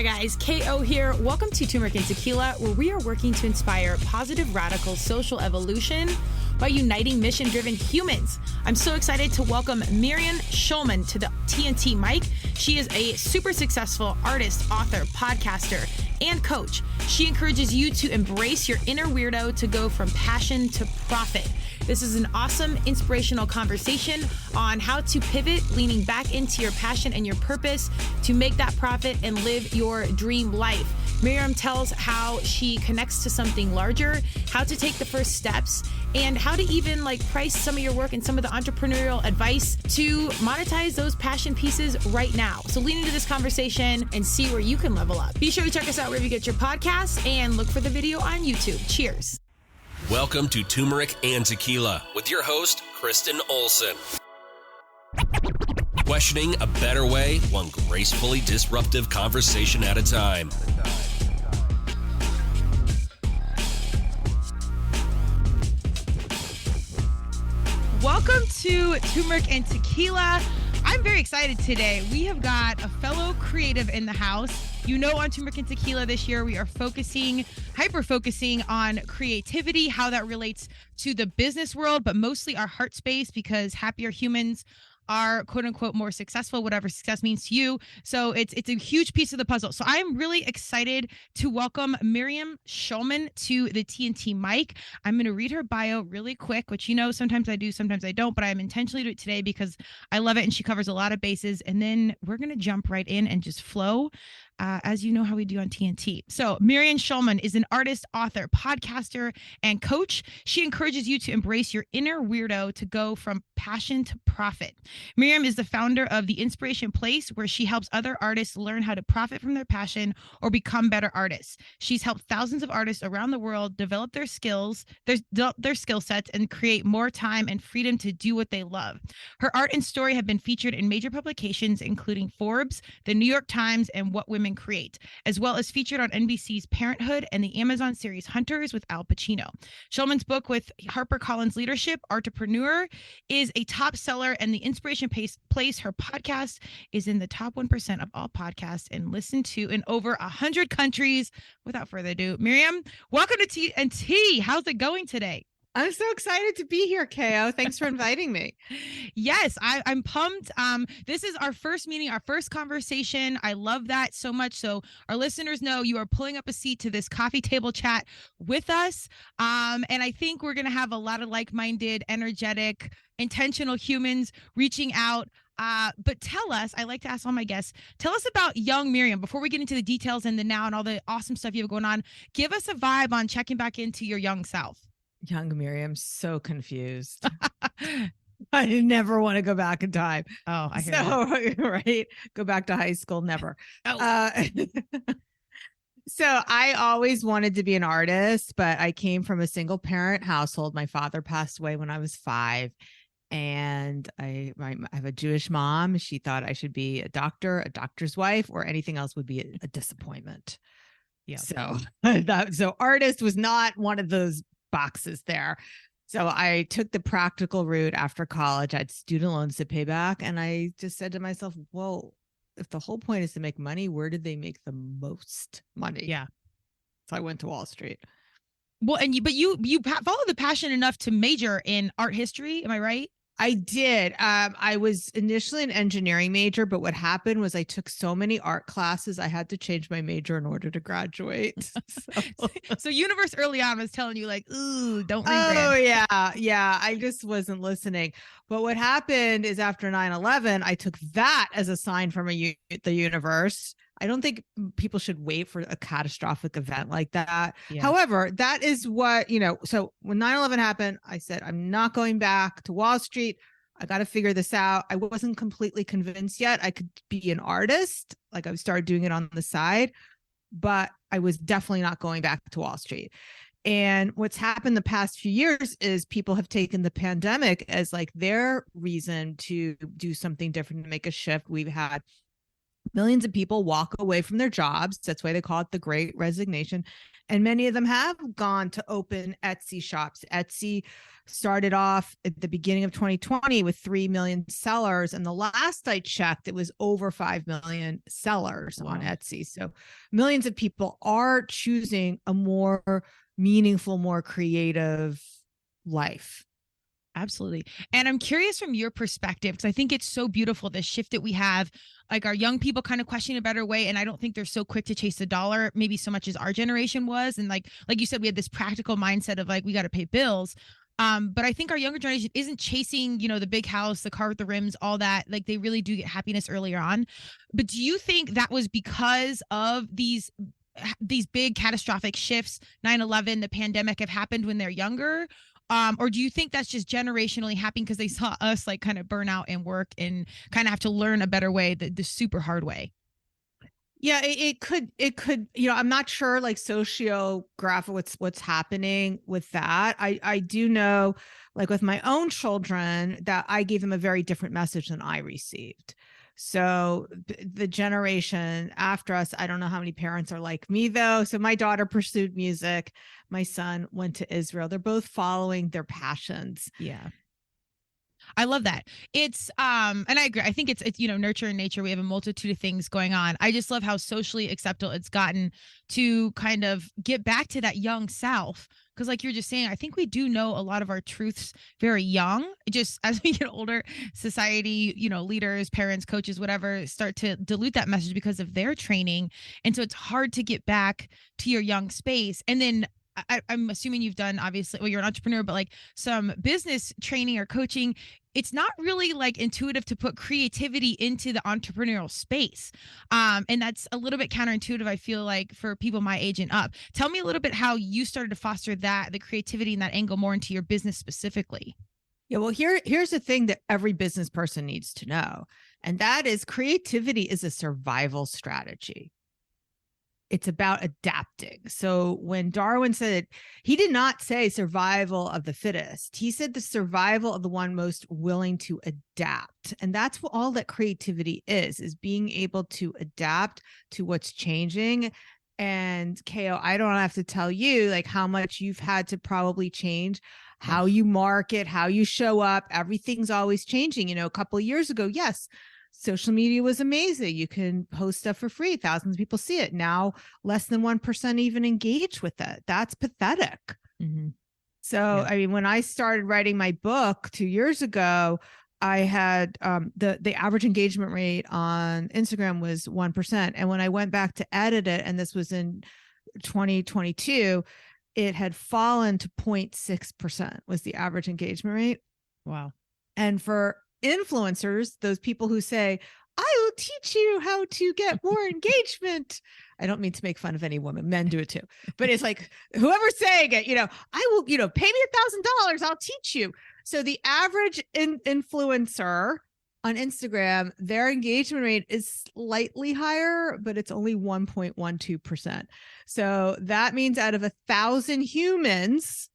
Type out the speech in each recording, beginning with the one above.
Hi guys, KO here. Welcome to Turmeric and Tequila, where we are working to inspire positive, radical social evolution by uniting mission-driven humans. I'm so excited to welcome Miriam Schulman to the T&T mic. She is a super successful artist, author, podcaster, and coach. She encourages you to embrace your inner weirdo to go from passion to profit. This is an awesome, inspirational conversation on how to pivot, leaning back into your passion and your purpose to make that profit and live your dream life. Miriam tells how she connects to something larger, how to take the first steps, and how to even price some of your work and some of the entrepreneurial advice to monetize those passion pieces right now. So lean into this conversation and see where you can level up. Be sure to check us out wherever you get your podcasts and look for the video on YouTube. Cheers. Welcome to Turmeric and Tequila with your host, Kristen Olson. Questioning a better way, one gracefully disruptive conversation at a time. Welcome to Turmeric and Tequila. I'm very excited today. We have got a fellow creative in the house. You know, on Turmeric and Tequila this year, we are hyper-focusing on creativity, how that relates to the business world, but mostly our heart space, because happier humans are quote unquote more successful, whatever success means to you. So it's a huge piece of the puzzle. So I'm really excited to welcome Miriam Schulman to the T&T mic. I'm going to read her bio really quick, which, sometimes I do, sometimes I don't, but I'm intentionally doing it today because I love it and she covers a lot of bases. And then we're going to jump right in and just flow. As you know how we do on T&T. So Miriam Schulman is an artist, author, podcaster, and coach. She encourages you to embrace your inner weirdo to go from passion to profit. Miriam is the founder of The Inspiration Place, where she helps other artists learn how to profit from their passion or become better artists. She's helped thousands of artists around the world develop their skills, their skill sets, and create more time and freedom to do what they love. Her art and story have been featured in major publications, including Forbes, the New York Times, and What Women Create, as well as featured on NBC's Parenthood and the Amazon series Hunters with Al Pacino. Schulman's book with HarperCollins Leadership, Entrepreneur, is a top seller, and The Inspiration Place, her podcast, is in the top 1% of all podcasts and listened to in over 100 countries. Without further ado, Miriam, welcome to T&T. How's it going today? I'm so excited to be here, KO. Thanks for inviting me. Yes, I'm pumped. This is our first meeting, our first conversation. I love that so much. So our listeners know you are pulling up a seat to this coffee table chat with us. And I think we're going to have a lot of like-minded, energetic, intentional humans reaching out. But tell us, I like to ask all my guests, tell us about young Miriam before we get into the details and the now and all the awesome stuff you have going on. Give us a vibe on checking back into your young self. Young Miriam, so confused. I never want to go back in time. Oh, I hear that. Right? Go back to high school, never. Oh. So I always wanted to be an artist, but I came from a single parent household. My father passed away when I was 5. And I have a Jewish mom. She thought I should be a doctor, a doctor's wife, or anything else would be a disappointment. Yeah. So artist was not one of those boxes there. So I took the practical route after college. I had student loans to pay back. And I just said to myself, well, if the whole point is to make money, where did they make the most money? Yeah. So I went to Wall Street. Well, and you follow the passion enough to major in art history. Am I right? I did. I was initially an engineering major, but what happened was I took so many art classes, I had to change my major in order to graduate. So universe early on was telling you ooh, don't rebrand. Oh, yeah. Yeah. I just wasn't listening. But what happened is after 9/11, I took that as a sign from the universe. I don't think people should wait for a catastrophic event like that. Yeah. However, that is what, so when 9/11 happened, I said, I'm not going back to Wall Street. I got to figure this out. I wasn't completely convinced yet I could be an artist. I started doing it on the side, but I was definitely not going back to Wall Street. And what's happened the past few years is people have taken the pandemic as their reason to do something different, to make a shift. We've had millions of people walk away from their jobs. That's why they call it the Great Resignation. And many of them have gone to open Etsy shops. Etsy started off at the beginning of 2020 with 3 million sellers. And the last I checked, it was over 5 million sellers on Etsy. So millions of people are choosing a more meaningful, more creative life. Absolutely. And I'm curious from your perspective, because I think it's so beautiful, the shift that we have, like our young people kind of questioning a better way. And I don't think they're so quick to chase the dollar, maybe so much as our generation was. And like you said, we had this practical mindset of like, we got to pay bills. But I think our younger generation isn't chasing, the big house, the car with the rims, all that. Like they really do get happiness earlier on. But do you think that was because of these big catastrophic shifts, 9/11, the pandemic, have happened when they're younger? Or do you think that's just generationally happening because they saw us like kind of burn out and work and kind of have to learn a better way, the super hard way? Yeah, it could, I'm not sure like sociographic what's happening with that. I do know like with my own children that I gave them a very different message than I received. So the generation after us, I don't know how many parents are like me though. So my daughter pursued music. My son went to Israel. They're both following their passions. Yeah. I love that. It's and I agree. I think it's nurture and nature. We have a multitude of things going on. I just love how socially acceptable it's gotten to kind of get back to that young self. Because like you're just saying, I think we do know a lot of our truths very young. Just as we get older, society, leaders, parents, coaches, whatever, start to dilute that message because of their training. And so it's hard to get back to your young space. And then I'm assuming you've done, obviously, well, you're an entrepreneur, but like some business training or coaching. It's not really like intuitive to put creativity into the entrepreneurial space. And that's a little bit counterintuitive, I feel like, for people my age and up. Tell me a little bit how you started to foster the creativity and that angle more into your business specifically. Yeah, well, here's the thing that every business person needs to know. And that is creativity is a survival strategy. It's about adapting. So when Darwin said, he did not say survival of the fittest. He said the survival of the one most willing to adapt. And that's what all that creativity is being able to adapt to what's changing. And KO, I don't have to tell you like how much you've had to probably change how you market, how you show up. Everything's always changing. A couple of years ago, yes, social media was amazing. You can post stuff for free. Thousands of people see it. Now, less than 1% even engage with it. That's pathetic. Mm-hmm. So, yeah. I mean, when I started writing my book 2 years ago, I had the average engagement rate on Instagram was 1%. And when I went back to edit it, and this was in 2022, it had fallen to 0.6% was the average engagement rate. Wow. And for influencers, those people who say, I will teach you how to get more engagement. I don't mean to make fun of any woman. Men do it too. But it's like, whoever's saying it, I will, pay me $1,000. I'll teach you. So the average influencer on Instagram, their engagement rate is slightly higher, but it's only 1.12%. So that means out of 1,000 humans,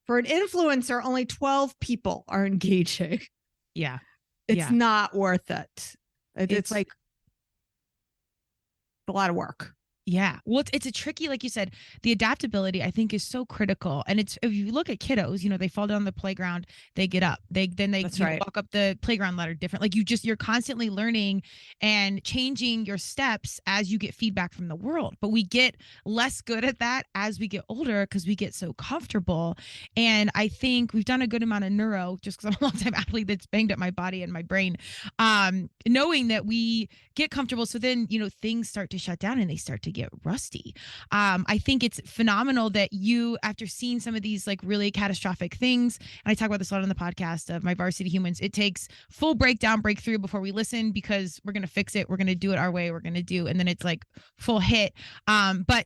for an influencer, only 12 people are engaging. Yeah. It's not worth it. It's like a lot of work. Yeah. Well, it's a tricky, like you said, the adaptability I think is so critical. And it's, if you look at kiddos, they fall down the playground, they get up, they walk up the playground ladder different. Like you're constantly learning and changing your steps as you get feedback from the world. But we get less good at that as we get older because we get so comfortable. And I think we've done a good amount of neuro, just because I'm a long-time athlete that's banged up my body and my brain, knowing that we get comfortable. So then, things start to shut down and they start to get rusty. I think it's phenomenal that you, after seeing some of these like really catastrophic things, and I talk about this a lot on the podcast of my Varsity Humans, it takes full breakthrough before we listen, because we're going to fix it. We're going to do it our way. We're going to do, and then it's like full hit. But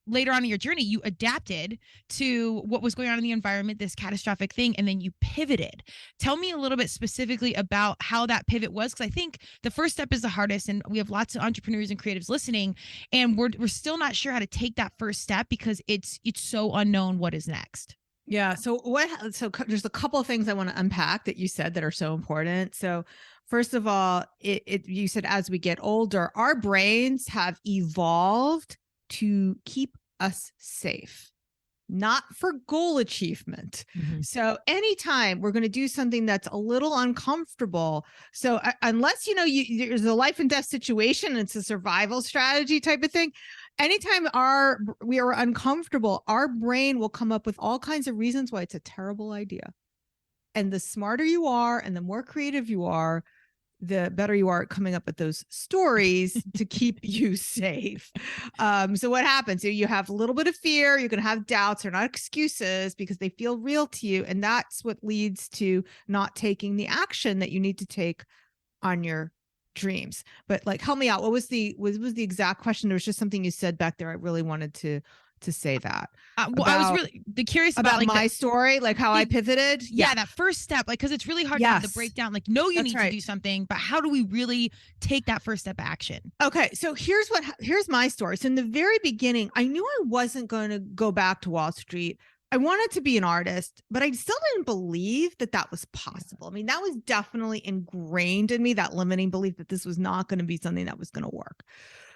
later on in your journey, you adapted to what was going on in the environment, this catastrophic thing, and then you pivoted. Tell me a little bit specifically about how that pivot was, because I think the first step is the hardest, and we have lots of entrepreneurs and creatives listening, and we're still not sure how to take that first step because it's so unknown what is next. Yeah. So there's a couple of things I want to unpack that you said that are so important. So first of all, you said as we get older, our brains have evolved to keep us safe. not for goal achievement. Mhm. So anytime we're going to do something that's a little uncomfortable, so unless there's a life and death situation, it's a survival strategy type of thing. Anytime we are uncomfortable, our brain will come up with all kinds of reasons why it's a terrible idea. And the smarter you are and the more creative you are, the better you are at coming up with those stories to keep you safe. So what happens? You have a little bit of fear. You're going to have doubts. They're not excuses because they feel real to you. And that's what leads to not taking the action that you need to take on your dreams. But like, help me out. What was the exact question? There was just something you said back there. I really wanted to say that. Well, I was really curious about like my story, like how I pivoted. Yeah, that first step, like, because it's really hard to have the breakdown. Like, no, you need to do something, but how do we really take that first step action? Okay, so here's my story. So in the very beginning, I knew I wasn't going to go back to Wall Street. I wanted to be an artist, but I still didn't believe that was possible. I mean, that was definitely ingrained in me, that limiting belief that this was not going to be something that was going to work.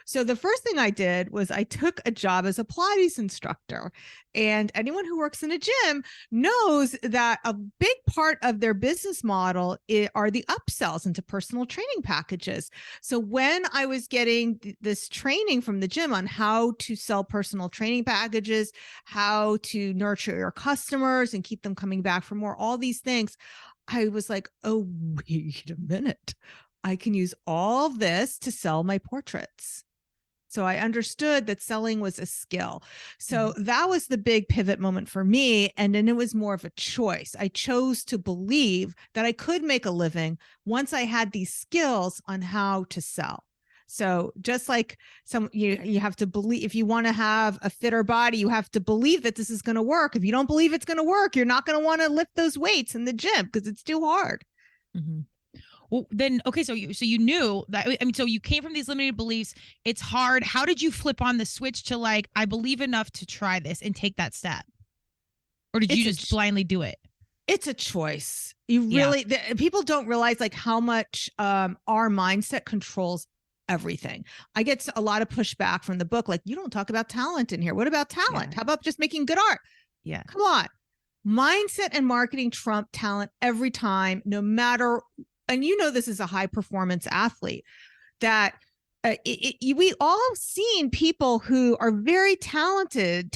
So the first thing I did was I took a job as a Pilates instructor. And anyone who works in a gym knows that a big part of their business model are the upsells into personal training packages. So when I was getting this training from the gym on how to sell personal training packages, how to nurture your customers and keep them coming back for more, all these things, I was like, oh, wait a minute. I can use all of this to sell my portraits. So I understood that selling was a skill. So that was the big pivot moment for me. And then it was more of a choice. I chose to believe that I could make a living once I had these skills on how to sell. So just like you have to believe, if you want to have a fitter body, you have to believe that this is going to work. If you don't believe it's going to work, you're not going to want to lift those weights in the gym because it's too hard. Mm-hmm. Well, then, okay, so you knew that, I mean, so you came from these limited beliefs. It's hard. How did you flip on the switch to like, I believe enough to try this and take that step? Or did you just blindly do it? It's a choice. You really, people don't realize like how much our mindset controls everything. I get a lot of pushback from the book. Like, you don't talk about talent in here. What about talent? Yeah. How about just making good art? Yeah. Come on. Mindset and marketing trump talent every time, no matter. And this is a high performance athlete that we all seen people who are very talented,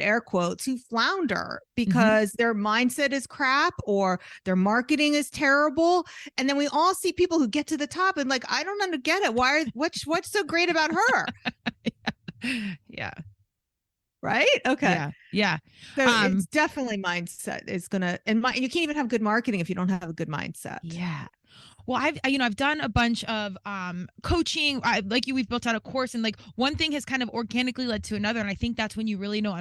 air quotes, who flounder because their mindset is crap or their marketing is terrible. And then we all see people who get to the top and like, I don't get it. What's so great about her? Yeah. Right. Okay. Yeah. So it's definitely mindset is going to, and you can't even have good marketing if you don't have a good mindset. Yeah. Well, I've done a bunch of coaching. We've built out a course, and like one thing has kind of organically led to another. And I think that's when you really know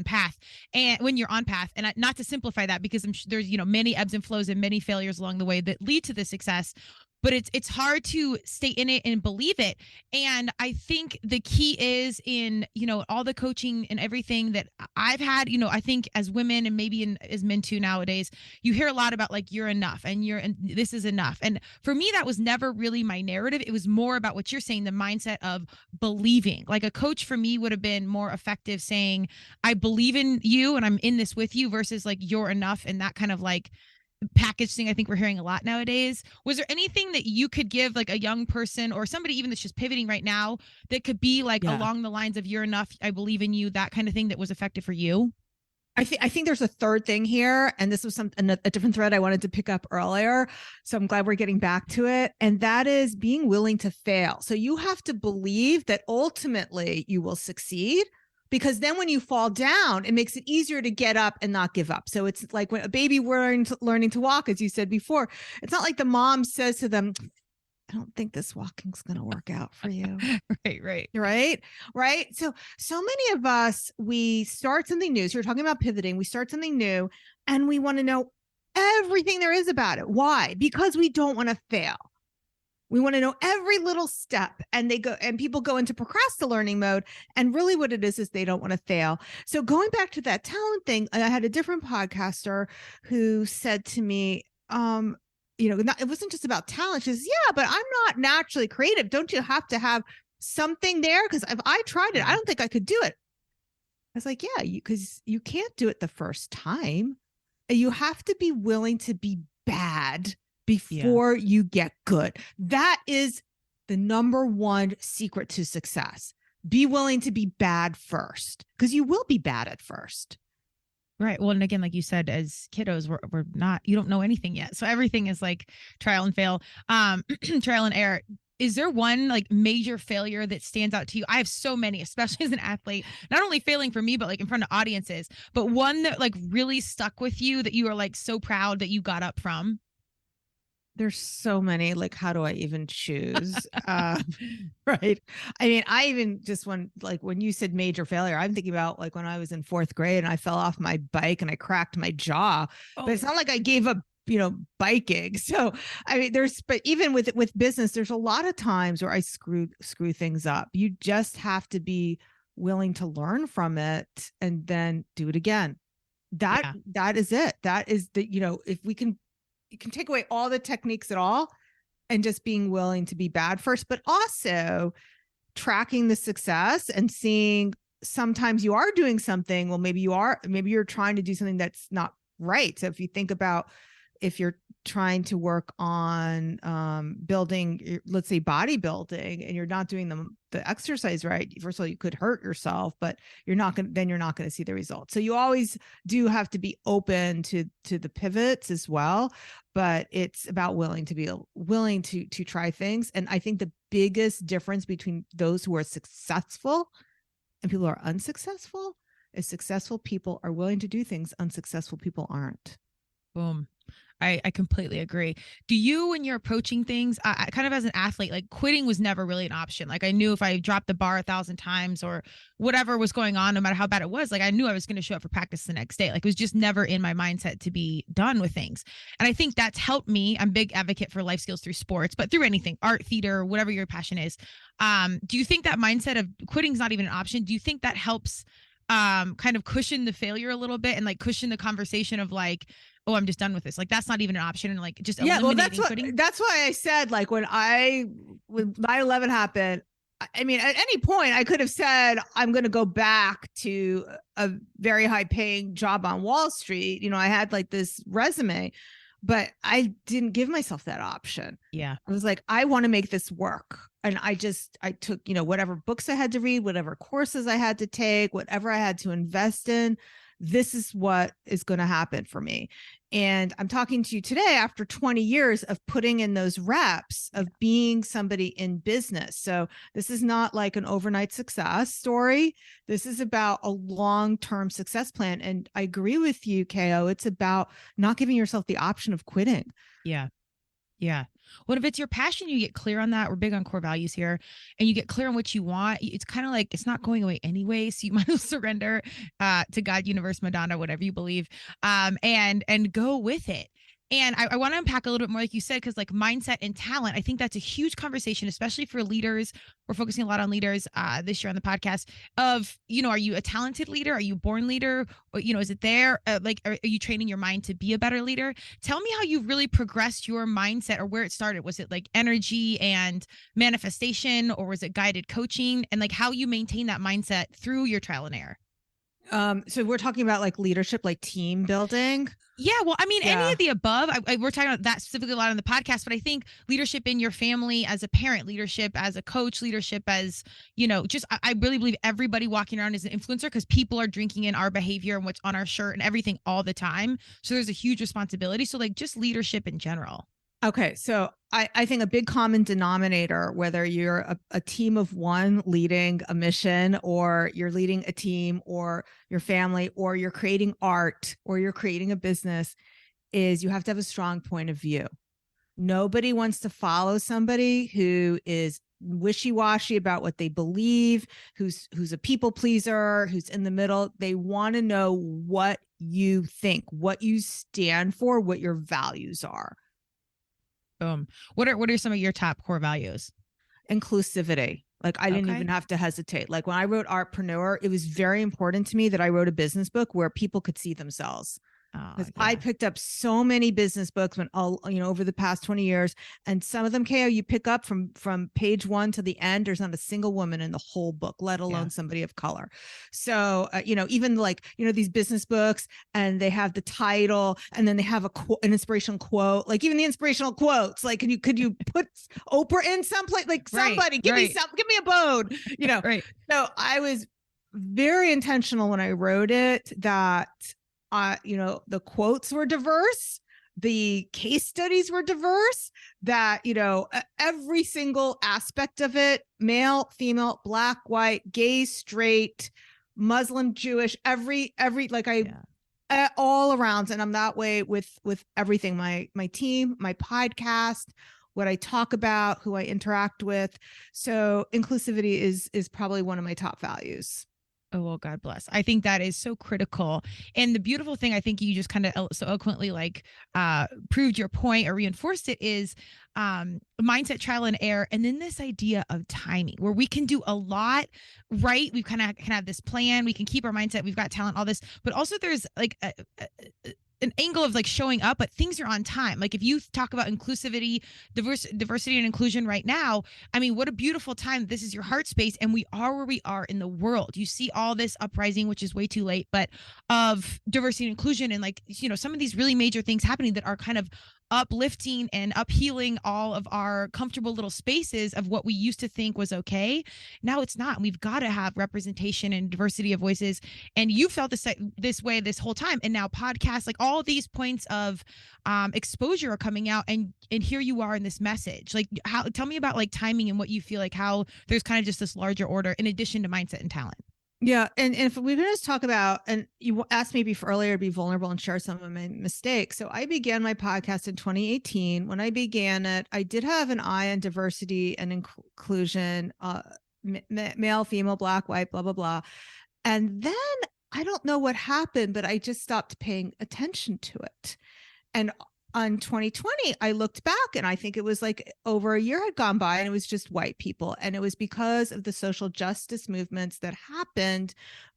when you're on path. And not to simplify that, because I'm sure there's many ebbs and flows and many failures along the way that lead to the success. But it's hard to stay in it and believe it. And I think the key is in, all the coaching and everything that I've had, I think as women and maybe as men too nowadays, you hear a lot about like, you're enough and this is enough. And for me, that was never really my narrative. It was more about what you're saying, the mindset of believing. Like a coach for me would have been more effective saying, I believe in you and I'm in this with you, versus like, you're enough. And that kind of like package thing I think we're hearing a lot nowadays. Was there anything that you could give like a young person or somebody even that's just pivoting right now that could be like along the lines of you're enough, I believe in you, that kind of thing that was effective for you? I think there's a third thing here, and this was a different thread I wanted to pick up earlier. So I'm glad we're getting back to it. And that is being willing to fail. So you have to believe that ultimately you will succeed, because then when you fall down, it makes it easier to get up and not give up. So it's like when a baby learning to walk, as you said before, it's not like the mom says to them, I don't think this walking's going to work out for you. Right. So many of us, we start something new. So you're talking about pivoting. We start something new and we want to know everything there is about it. Why? Because we don't want to fail. We want to know every little step, and people go into procrastinating mode. And really what it is they don't want to fail. So going back to that talent thing, I had a different podcaster who said to me, it wasn't just about talent. She says, yeah, but I'm not naturally creative. Don't you have to have something there? Because if I tried it, I don't think I could do it. I was like, yeah, because you can't do it the first time. You have to be willing to be bad before you get good. That is the number one secret to success. Be willing to be bad first, because you will be bad at first. Right. Well, and again, like you said, as kiddos, we're not, you don't know anything yet. So everything is like trial and fail, trial and error. Is there one like major failure that stands out to you? I have so many, especially as an athlete, not only failing for me, but like in front of audiences, but one that like really stuck with you that you are like so proud that you got up from. There's so many, like, how do I even choose? Right. I mean, I even just when you said major failure, I'm thinking about like when I was in fourth grade and I fell off my bike and I cracked my jaw, but it's not like I gave up, biking. So, I mean, but even with business, there's a lot of times where I screw things up. You just have to be willing to learn from it and then do it again. That is it. That is if we can, you can take away all the techniques at all and just being willing to be bad first, but also tracking the success and seeing sometimes you are doing something. Well, maybe you're trying to do something that's not right. So if you think about, if you're trying to work on building, let's say bodybuilding, and you're not doing the exercise right, first of all, you could hurt yourself, but you're not going to see the results. So you always do have to be open to the pivots as well, but it's about willing to try things. And I think the biggest difference between those who are successful and people who are unsuccessful is successful people are willing to do things unsuccessful people aren't. Boom. I completely agree. Do you, when you're approaching things, I kind of as an athlete, like quitting was never really an option. Like I knew if I dropped the bar 1,000 times or whatever was going on, no matter how bad it was, like I knew I was going to show up for practice the next day. Like it was just never in my mindset to be done with things. And I think that's helped me. I'm a big advocate for life skills through sports, but through anything, art, theater, whatever your passion is. Do you think that mindset of quitting is not even an option? Do you think that helps kind of cushion the failure a little bit and like cushion the conversation of like, oh, I'm just done with this. Like, that's not even an option. And like, just eliminating quitting. That's why I said, like, when 9/11 happened, I mean, at any point I could have said, I'm going to go back to a very high paying job on Wall Street. I had like this resume, but I didn't give myself that option. Yeah. I was like, I want to make this work. And I took, whatever books I had to read, whatever courses I had to take, whatever I had to invest in. This is what is going to happen for me. And I'm talking to you today after 20 years of putting in those reps of being somebody in business. So this is not like an overnight success story. This is about a long-term success plan. And I agree with you, KO. It's about not giving yourself the option of quitting. Yeah. Yeah. Well, if it's your passion, you get clear on that. We're big on core values here, and you get clear on what you want. It's kind of like, it's not going away anyway. So you might as well surrender to God, universe, Madonna, whatever you believe, and go with it. And I want to unpack a little bit more, like you said, because like mindset and talent, I think that's a huge conversation, especially for leaders. We're focusing a lot on leaders this year on the podcast of, are you a talented leader? Are you a born leader? Or, is it there? Are you training your mind to be a better leader? Tell me how you really progressed your mindset or where it started. Was it like energy and manifestation, or was it guided coaching, and like how you maintain that mindset through your trial and error? So we're talking about like leadership, like team building. Yeah, well, I mean, any of the above. We're talking about that specifically a lot on the podcast, but I think leadership in your family, as a parent, leadership as a coach, leadership as, I really believe everybody walking around is an influencer, because people are drinking in our behavior and what's on our shirt and everything all the time. So there's a huge responsibility. So like just leadership in general. Okay. So I think a big common denominator, whether you're a team of one leading a mission, or you're leading a team, or your family, or you're creating art, or you're creating a business, is you have to have a strong point of view. Nobody wants to follow somebody who is wishy-washy about what they believe, who's a people pleaser, who's in the middle. They want to know what you think, what you stand for, what your values are. Boom. What are some of your top core values? Inclusivity. Like I didn't even have to hesitate. Like when I wrote Artpreneur, it was very important to me that I wrote a business book where people could see themselves. Oh, Because yeah. I picked up so many business books when over the past 20 years, and some of them, KO, you pick up from page 1 to the end, there's not a single woman in the whole book, let alone somebody of color. So even like these business books, and they have the title, and then they have an inspirational quote. Like even the inspirational quotes, like could you put Oprah in someplace? Like somebody give me a bone. Right. So I was very intentional when I wrote it that the quotes were diverse, the case studies were diverse, that every single aspect of it, male, female, black, white, gay, straight, Muslim, Jewish, every all around. And I'm that way with everything, my team, my podcast, what I talk about, who I interact with. So inclusivity is probably one of my top values. Oh, well, God bless. I think that is so critical. And the beautiful thing, I think you just kind of so eloquently proved your point or reinforced it, is mindset, trial and error. And then this idea of timing, where we can do a lot, right? We kind of can have this plan. We can keep our mindset. We've got talent, all this, but also there's like an angle of like showing up, but things are on time. Like if you talk about inclusivity, diversity and inclusion right now, I mean, what a beautiful time. This is your heart space, and we are where we are in the world. You see all this uprising, which is way too late, but of diversity and inclusion, and some of these really major things happening that are kind of uplifting and uphealing all of our comfortable little spaces of what we used to think was okay. Now it's not. We've got to have representation and diversity of voices. And you felt this way this whole time. And now podcasts, like all these points of exposure are coming out, and here you are in this message. Like tell me about like timing and what you feel like, how there's kind of just this larger order in addition to mindset and talent. Yeah. And if we're going to talk about, and you asked me earlier to be vulnerable and share some of my mistakes. So I began my podcast in 2018. When I began it, I did have an eye on diversity and inclusion, male, female, black, white, blah, blah, blah. And then I don't know what happened, but I just stopped paying attention to it. And on 2020, I looked back, and I think it was like over a year had gone by, and it was just white people. And it was because of the social justice movements that happened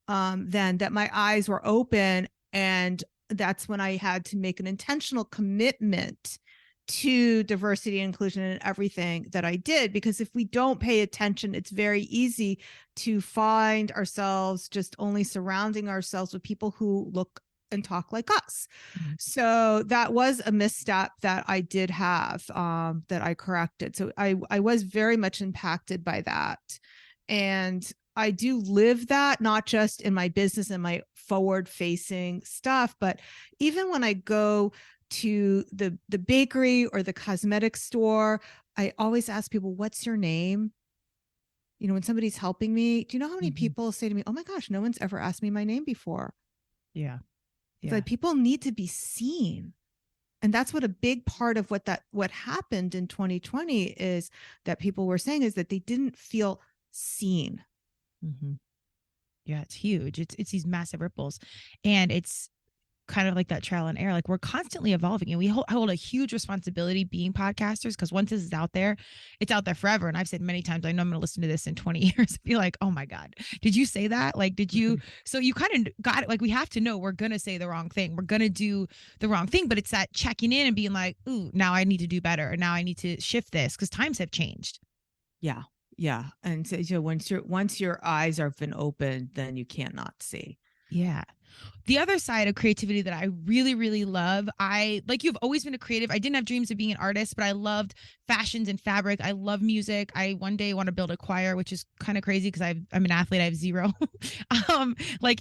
then that my eyes were open. And that's when I had to make an intentional commitment to diversity and inclusion in everything that I did. Because if we don't pay attention, it's very easy to find ourselves just only surrounding ourselves with people who look and talk like us. Mm-hmm. So that was a misstep that I did have that I corrected. So I was very much impacted by that. And I do live that, not just in my business and my forward facing stuff, but even when I go to the bakery or the cosmetic store, I always ask people, what's your name? When somebody's helping me, do you know how many people say to me, oh my gosh, no one's ever asked me my name before? Yeah. Yeah. Like people need to be seen. And that's what a big part of what happened in 2020 is that people were saying is that they didn't feel seen. Mm-hmm. Yeah, it's huge. It's these massive ripples, and it's kind of like that trial and error. Like we're constantly evolving, and we hold a huge responsibility being podcasters, because once this is out there, it's out there forever. And I've said many times, I know I'm going to listen to this in 20 years and be like, oh my God, did you say that? Like, did you? So you kind of got it. Like we have to know we're going to say the wrong thing. We're going to do the wrong thing, but it's that checking in and being like, ooh, now I need to do better. Or now I need to shift this because times have changed. Yeah. Yeah. And so once your eyes have been opened, then you can't not see. Yeah. The other side of creativity that I really, really love, you've always been a creative. I didn't have dreams of being an artist, but I loved fashions and fabric. I love music. I one day want to build a choir, which is kind of crazy because I'm an athlete. I have zero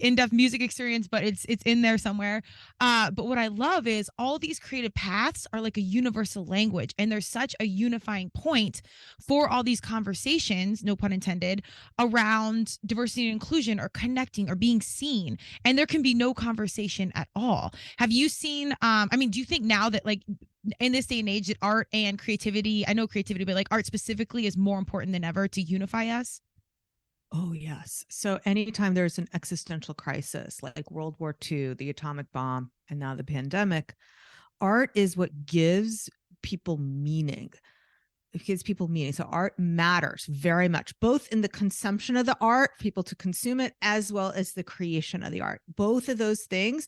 in-depth music experience, but it's in there somewhere. But what I love is all these creative paths are like a universal language, and there's such a unifying point for all these conversations, no pun intended, around diversity and inclusion or connecting or being seen. And there can be no conversation at all. Have you seen, do you think now that like in this day and age that art and creativity, I know creativity, but like art specifically is more important than ever to unify us? Oh, yes. So anytime there's an existential crisis like World War II, the atomic bomb, and now the pandemic, art is what gives people meaning. It gives people meaning. So art matters very much, both in the consumption of the art, people to consume it, as well as the creation of the art. Both of those things,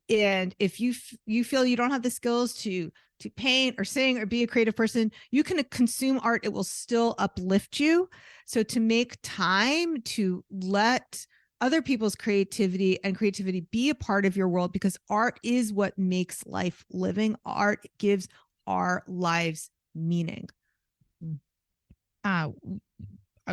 And if you feel you don't have the skills to paint or sing or be a creative person, you can consume art. It will still uplift you. So to make time to let other people's creativity be a part of your world, because art is what makes life living. Art gives our lives meaning.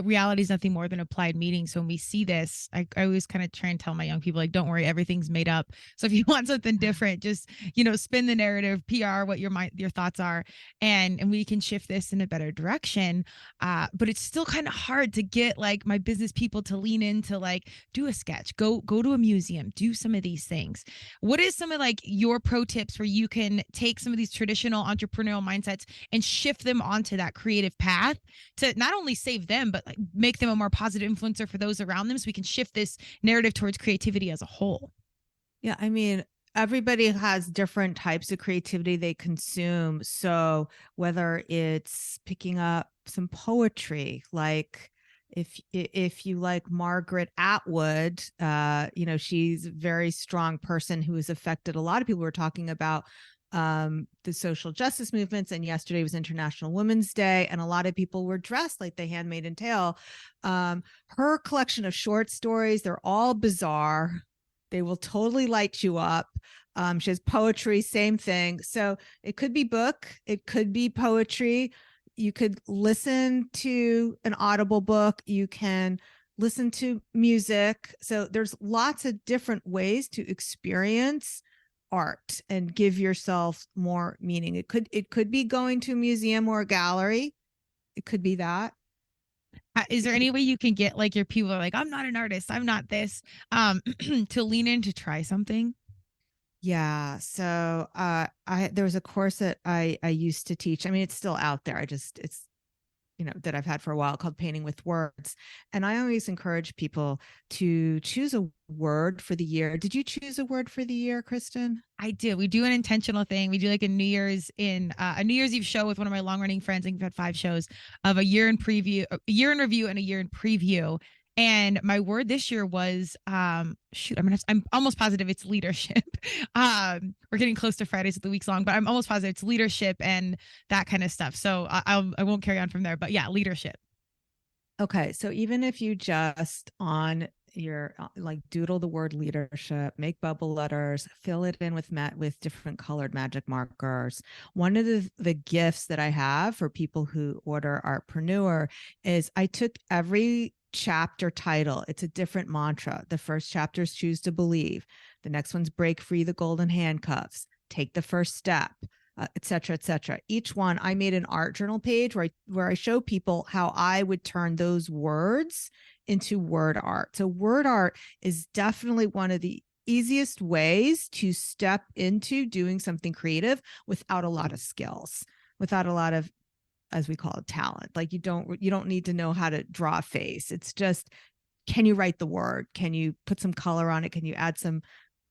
Reality is nothing more than applied meaning. So when we see this, I always kind of try and tell my young people, like, don't worry, everything's made up. So if you want something different, just, spin the narrative, PR, what your thoughts are, and we can shift this in a better direction. But it's still kind of hard to get like my business people to lean into like, do a sketch, go to a museum, do some of these things. What is some of like your pro tips where you can take some of these traditional entrepreneurial mindsets and shift them onto that creative path to not only save them, but like make them a more positive influencer for those around them, so we can shift this narrative towards creativity as a whole? Yeah, I mean, everybody has different types of creativity they consume. So whether it's picking up some poetry, like if you like Margaret Atwood, she's a very strong person who has affected a lot of people. We're talking about the social justice movements, and yesterday was International Women's Day, and a lot of people were dressed like the Handmaid's Tale. Her collection of short stories, they're all bizarre. They will totally light you up. She has poetry, same thing. So it could be book, it could be poetry. You could listen to an audible book. You can listen to music. So there's lots of different ways to experience art and give yourself more meaning. It could be going to a museum or a gallery. It could be that. Is there any way you can get like your people are like, I'm not an artist, I'm not this, to lean in to try something? Yeah. So there was a course that I used to teach. I mean, it's still out there. It's that I've had for a while, called Painting with Words. And I always encourage people to choose a word for the year. Did you choose a word for the year, Kristen? I do. We do an intentional thing. We do like a New Year's Eve show with one of my long running friends. I think we've had 5 shows of a year in review, and a year in preview. And my word this year was I'm almost positive it's leadership. We're getting close to Fridays of the week's long, but I'm almost positive it's leadership and that kind of stuff. So I won't carry on from there, but yeah, leadership. Okay. So even if you just on your doodle the word leadership, make bubble letters, fill it in with different colored magic markers. One of the gifts that I have for people who order Artpreneur is I took every chapter title. It's a different mantra. The first chapter is choose to believe. The next one's break free the golden handcuffs, take the first step, etc., etc. Each one, I made an art journal page where I show people how I would turn those words into word art. So word art is definitely one of the easiest ways to step into doing something creative without a lot of skills, without a lot of, as we call it, talent. Like you don't need to know how to draw a face. It's just, can you write the word? Can you put some color on it? Can you add some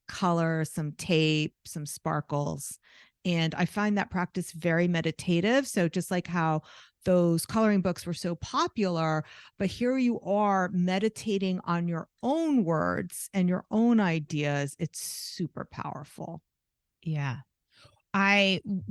color, some tape, some sparkles? And I find that practice very meditative. So just like how those coloring books were so popular, but here you are meditating on your own words and your own ideas. It's super powerful. Yeah.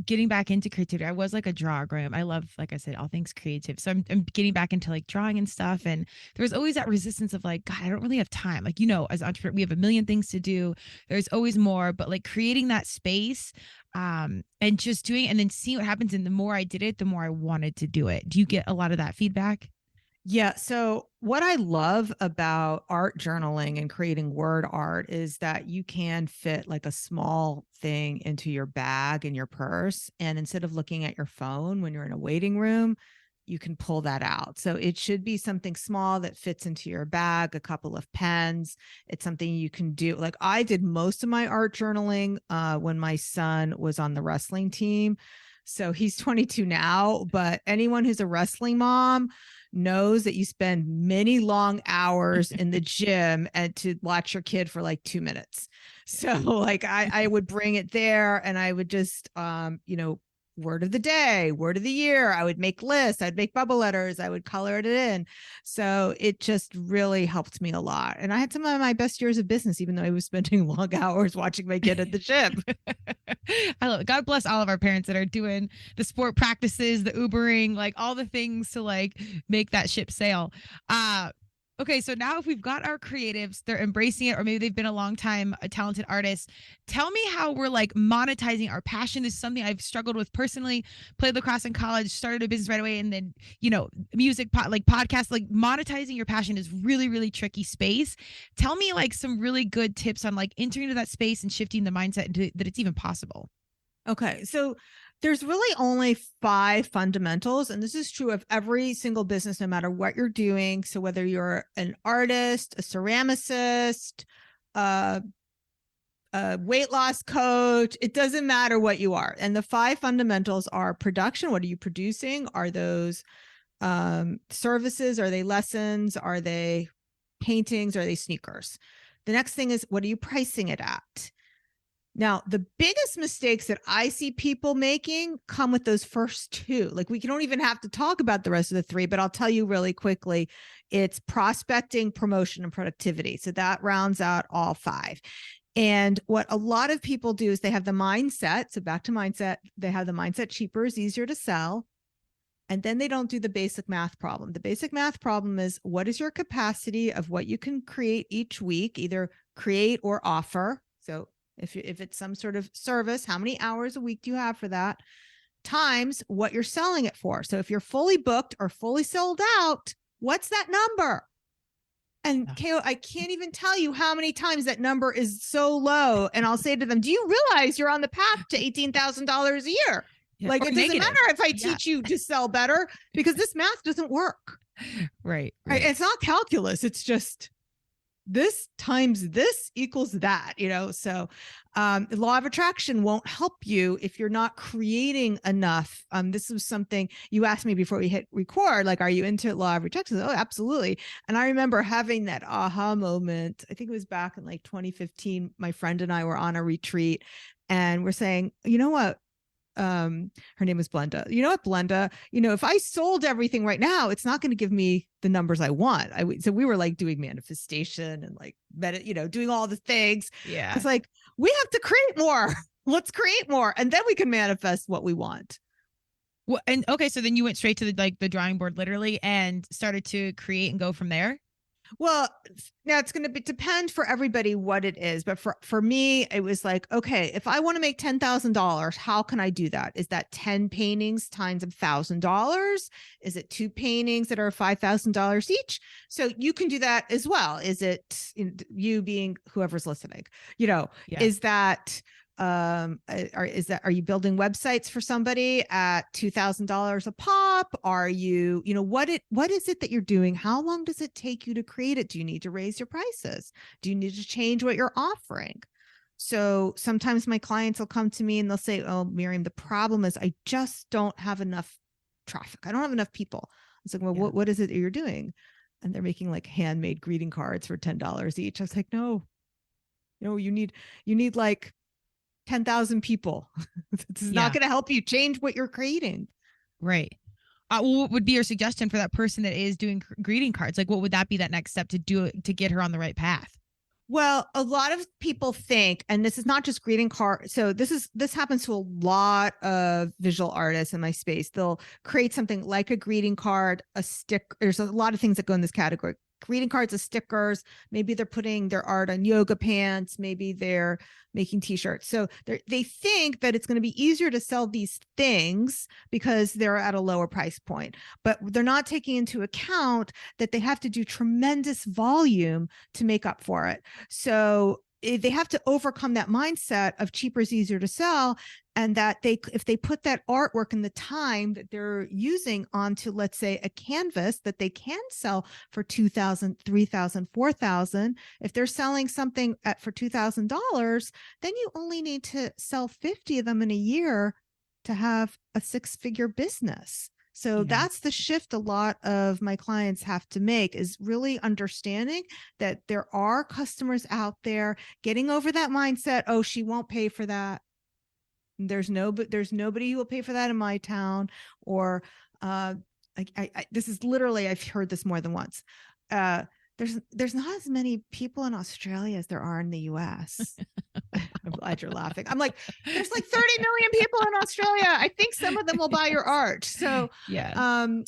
Getting back into creativity. I was like a drawer. I love, like I said, all things creative. So I'm getting back into like drawing and stuff. And there was always that resistance of like, God, I don't really have time. Like, as an entrepreneur, we have a million things to do. There's always more, but like creating that space, and just doing it and then seeing what happens. And the more I did it, the more I wanted to do it. Do you get a lot of that feedback? Yeah. So what I love about art journaling and creating word art is that you can fit like a small thing into your bag in your purse. And instead of looking at your phone when you're in a waiting room, you can pull that out. So it should be something small that fits into your bag, a couple of pens. It's something you can do. Like I did most of my art journaling when my son was on the wrestling team. So he's 22 now, but anyone who's a wrestling mom knows that you spend many long hours in the gym and to watch your kid for like 2 minutes. So like I would bring it there and I would just, word of the day, word of the year. I would make lists. I'd make bubble letters. I would color it in. So it just really helped me a lot. And I had some of my best years of business, even though I was spending long hours watching my kid at the gym. I love it. God bless all of our parents that are doing the sport practices, the Ubering, like all the things to like make that ship sail. Okay, so now if we've got our creatives, they're embracing it, or maybe they've been a long time a talented artist. Tell me how we're like monetizing our passion. This is something I've struggled with personally. Played lacrosse in college, started a business right away, and then music, like podcasts, like monetizing your passion is really, really tricky space. Tell me like some really good tips on like entering into that space and shifting the mindset into that it's even possible. Okay, so there's really only 5 fundamentals, and this is true of every single business, no matter what you're doing. So whether you're an artist, a ceramicist, a weight loss coach, it doesn't matter what you are. And the 5 fundamentals are production. What are you producing? Are those services? Are they lessons? Are they paintings? Are they sneakers? The next thing is, what are you pricing it at? Now, the biggest mistakes that I see people making come with those first 2. Like, we don't even have to talk about the rest of the 3, but I'll tell you really quickly. It's prospecting, promotion, and productivity. So that rounds out all 5. And what a lot of people do is they have the mindset. So back to mindset, they have the mindset cheaper is easier to sell. And then they don't do the basic math problem. The basic math problem is, what is your capacity of what you can create each week, either create or offer? So if it's some sort of service, how many hours a week do you have for that? Times what you're selling it for. So if you're fully booked or fully sold out, what's that number? And Ko, I can't even tell you how many times that number is so low. And I'll say to them, do you realize you're on the path to $18,000 a year? Yeah, like, it doesn't matter if I teach you to sell better, because this math doesn't work. Right. It's not calculus. It's just this times this equals that, so the law of attraction won't help you if you're not creating enough. This was something you asked me before we hit record, like, are you into law of attraction? Oh, absolutely. And I remember having that aha moment. I think it was back in like 2015. My friend and I were on a retreat, and we're saying, you know what? Her name was Blenda. You know what, Blenda? If I sold everything right now, it's not going to give me the numbers I want. So we were like doing manifestation and like doing all the things. Yeah. It's like, we have to create more. Let's create more, and then we can manifest what we want. Well, and okay, so then you went straight to the drawing board, literally, and started to create and go from there. Well, now it's going to depend for everybody what it is. But for me, it was like, okay, if I want to make $10,000, how can I do that? Is that 10 paintings times $1,000? Is it 2 paintings that are $5,000 each? So you can do that as well. Is it you being whoever's listening, is that, are you building websites for somebody at $2,000 a pop? Are you, what is it that you're doing? How long does it take you to create it? Do you need to raise your prices? Do you need to change what you're offering? So sometimes my clients will come to me and they'll say, oh, Miriam, the problem is I just don't have enough traffic. I don't have enough people. It's like, well, what is it that you're doing? And they're making like handmade greeting cards for $10 each. I was like, no, you need like 10,000 people. This is not going to help you change what you're creating. Right. What would be your suggestion for that person that is doing greeting cards? Like, what would that be, that next step to do it, to get her on the right path? Well, a lot of people think, and this is not just greeting card. So this happens to a lot of visual artists in my space. They'll create something like a greeting card, a stick. There's a lot of things that go in this category. Greeting cards as stickers. Maybe they're putting their art on yoga pants. Maybe they're making t-shirts. So they think that it's going to be easier to sell these things because they're at a lower price point, but they're not taking into account that they have to do tremendous volume to make up for it. So they have to overcome that mindset of cheaper is easier to sell, and that if they put that artwork and the time that they're using onto, let's say, a canvas that they can sell for $2,000, $3,000, $4,000, if they're selling something for $2,000, then you only need to sell 50 of them in a year to have a 6-figure business. So that's the shift a lot of my clients have to make, is really understanding that there are customers out there, getting over that mindset. Oh, she won't pay for that. There's nobody who will pay for that in my town. Or this is literally, I've heard this more than once. There's not as many people in Australia as there are in the US. I'm glad you're laughing. I'm like, there's like 30 million people in Australia. I think some of them will buy your art. So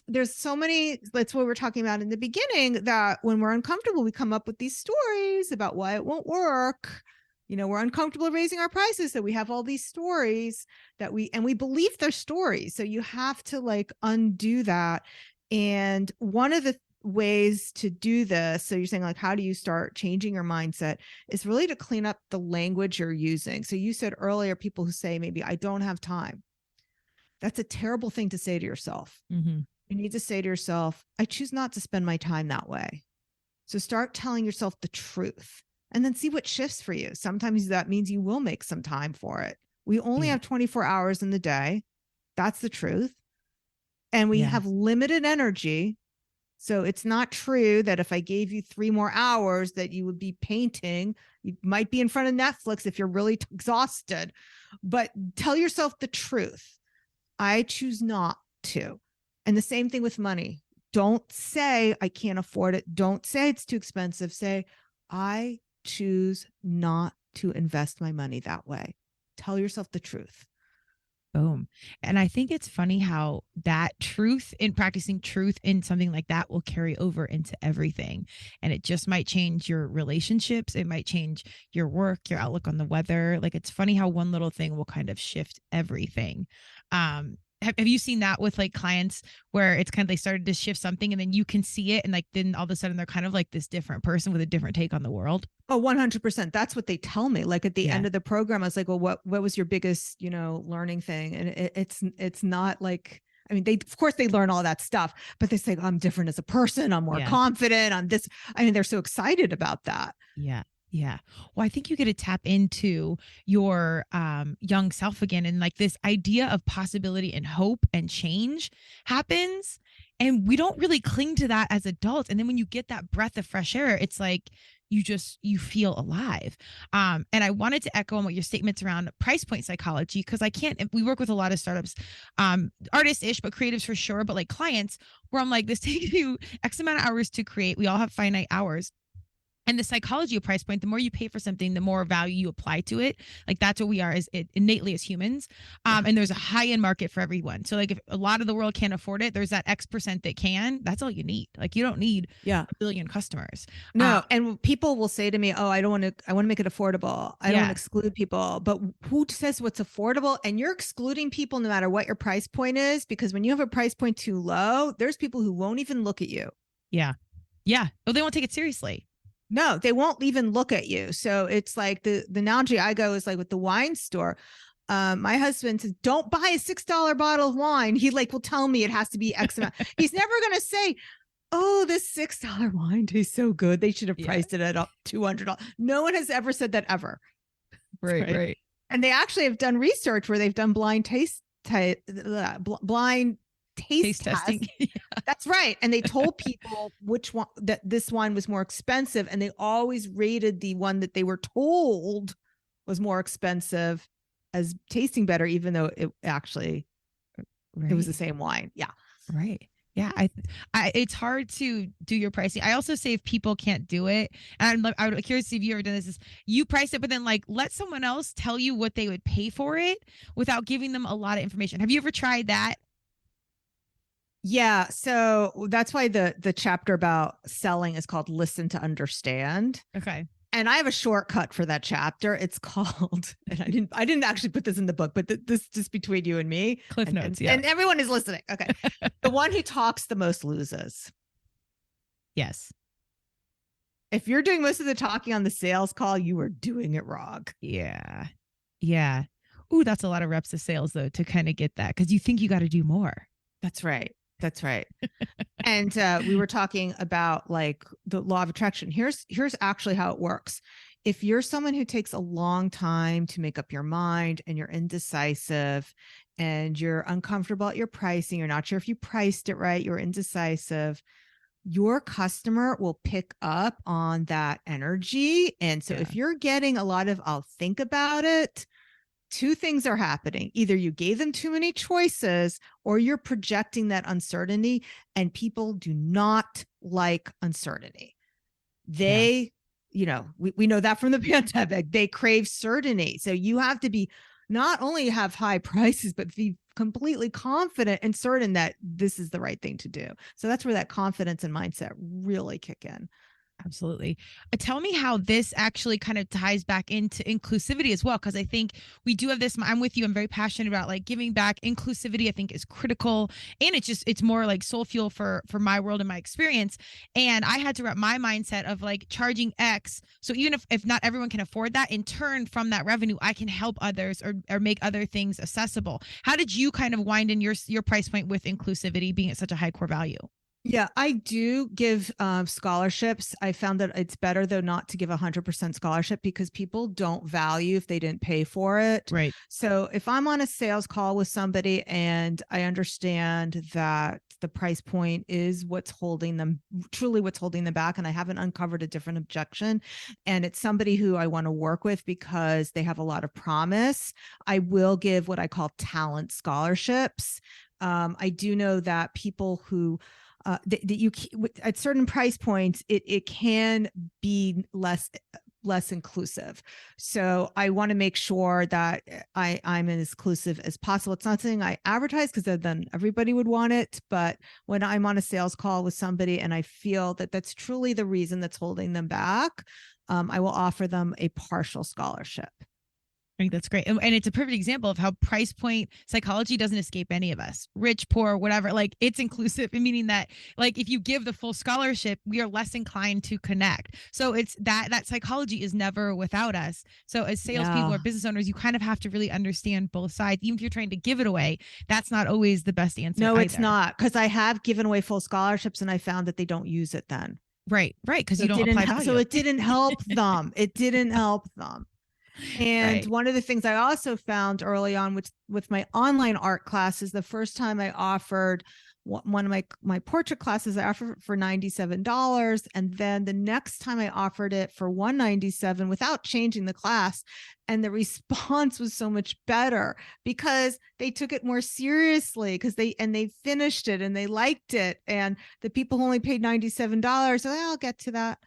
there's so many, that's what we're talking about in the beginning, that when we're uncomfortable, we come up with these stories about why it won't work. We're uncomfortable raising our prices. So we have all these stories that we believe they're stories. So you have to like undo that. And one of the ways to do this, so you're saying like, how do you start changing your mindset, is really to clean up the language you're using. So you said earlier, people who say maybe I don't have time. That's a terrible thing to say to yourself. You need to say to yourself, I choose not to spend my time that way. So start telling yourself the truth and then see what shifts for you. Sometimes that means you will make some time for it. We only have 24 hours in the day. That's the truth. And we have limited energy. So it's not true that if I gave you 3 more hours that you would be painting. You might be in front of Netflix if you're really exhausted, but tell yourself the truth. I choose not to. And the same thing with money. Don't say I can't afford it. Don't say it's too expensive. Say, I choose not to invest my money that way. Tell yourself the truth. Boom. And I think it's funny how that truth in practicing truth in something like that will carry over into everything. And it just might change your relationships. It might change your work, your outlook on the weather. Like, it's funny how one little thing will kind of shift everything. Have you seen that with like clients where it's kind of, they started to shift something and then you can see it, and like then all of a sudden they're kind of like this different person with a different take on the world? Oh, 100%. That's what they tell me. Like at the end of the program, I was like, well, what was your biggest, learning thing? And it's not like, I mean, of course they learn all that stuff, but they say, I'm different as a person. I'm more confident. I'm this. I mean, they're so excited about that. Yeah. Yeah. Well, I think you get to tap into your young self again. And like this idea of possibility and hope and change happens. And we don't really cling to that as adults. And then when you get that breath of fresh air, it's like you feel alive. And I wanted to echo on what your statements around price point psychology, because we work with a lot of startups, artists-ish, but creatives for sure, but like clients where I'm like, this takes you X amount of hours to create. We all have finite hours. And the psychology of price point, the more you pay for something, the more value you apply to it. Like that's what we are innately as humans. And there's a high-end market for everyone. So like if a lot of the world can't afford it, there's that X% that can. That's all you need. Like you don't need a billion customers. No. And people will say to me, oh, I want to make it affordable. I don't want to exclude people. But who says what's affordable? And you're excluding people no matter what your price point is, because when you have a price point too low, there's people who won't even look at you. Yeah. Yeah. Oh, they won't take it seriously. No, they won't even look at you. So it's like the analogy I go is like with the wine store. My husband says, don't buy a $6 bottle of wine. He like will tell me it has to be X amount. He's never going to say, oh, this $6 wine tastes so good. They should have priced it at $200. No one has ever said that ever. Right. And they actually have done research where they've done blind taste testing. That's right. And they told people which one, that this wine was more expensive, and they always rated the one that they were told was more expensive as tasting better, even though it actually it was the same wine. Yeah. Right. Yeah. It's hard to do your pricing. I also say if people can't do it, and I would be curious if you ever done this, is you price it, but then like let someone else tell you what they would pay for it without giving them a lot of information. Have you ever tried that? Yeah. So that's why the chapter about selling is called Listen to Understand. Okay. And I have a shortcut for that chapter. It's called, and I didn't actually put this in the book, but this just between you and me. Cliff notes. And everyone is listening. Okay. The one who talks the most loses. Yes. If you're doing most of the talking on the sales call, you are doing it wrong. Yeah. Yeah. Ooh, that's a lot of reps of sales though, to kind of get that, because you think you got to do more. That's right. That's right. And we were talking about like the law of attraction. Here's actually how it works. If you're someone who takes a long time to make up your mind, and you're indecisive and you're uncomfortable at your pricing, you're not sure if you priced it right, you're indecisive, your customer will pick up on that energy. And so if you're getting a lot of, I'll think about it, two things are happening. Either you gave them too many choices or you're projecting that uncertainty, and people do not like uncertainty. They, we know that from the pandemic, they crave certainty. So you have to be not only have high prices, but be completely confident and certain that this is the right thing to do. So that's where that confidence and mindset really kick in. Absolutely. Tell me how this actually kind of ties back into inclusivity as well, because I think we do have this. I'm with you. I'm very passionate about like giving back. Inclusivity, I think, is critical, and it's more like soul fuel for my world and my experience. And I had to wrap my mindset of like charging X. So even if not everyone can afford that, in turn from that revenue, I can help others or make other things accessible. How did you kind of wind in your price point with inclusivity being at such a high core value? Yeah, I do give scholarships. I found that it's better, though, not to give 100% scholarship because people don't value if they didn't pay for it. Right. So if I'm on a sales call with somebody and I understand that the price point is what's holding them back, and I haven't uncovered a different objection, and it's somebody who I want to work with because they have a lot of promise, I will give what I call talent scholarships. I do know that people who that you at certain price points, it can be less inclusive. So I want to make sure that I'm as inclusive as possible. It's not something I advertise because then everybody would want it. But when I'm on a sales call with somebody and I feel that that's truly the reason that's holding them back, I will offer them a partial scholarship. I think that's great. And it's a perfect example of how price point psychology doesn't escape any of us, rich, poor, whatever. Like it's inclusive, meaning that like if you give the full scholarship, we are less inclined to connect. So it's that psychology is never without us. So as salespeople or business owners, you kind of have to really understand both sides. Even if you're trying to give it away, that's not always the best answer. No, either. It's not, because I have given away full scholarships and I found that they don't use it then. Right. Because you don't apply value. So it didn't help them. And one of the things I also found early on with my online art classes, the first time I offered one of my portrait classes, I offered for $97. And then the next time I offered it for $197 without changing the class. And the response was so much better because they took it more seriously because they finished it and they liked it. And the people who only paid $97, I'll get to that.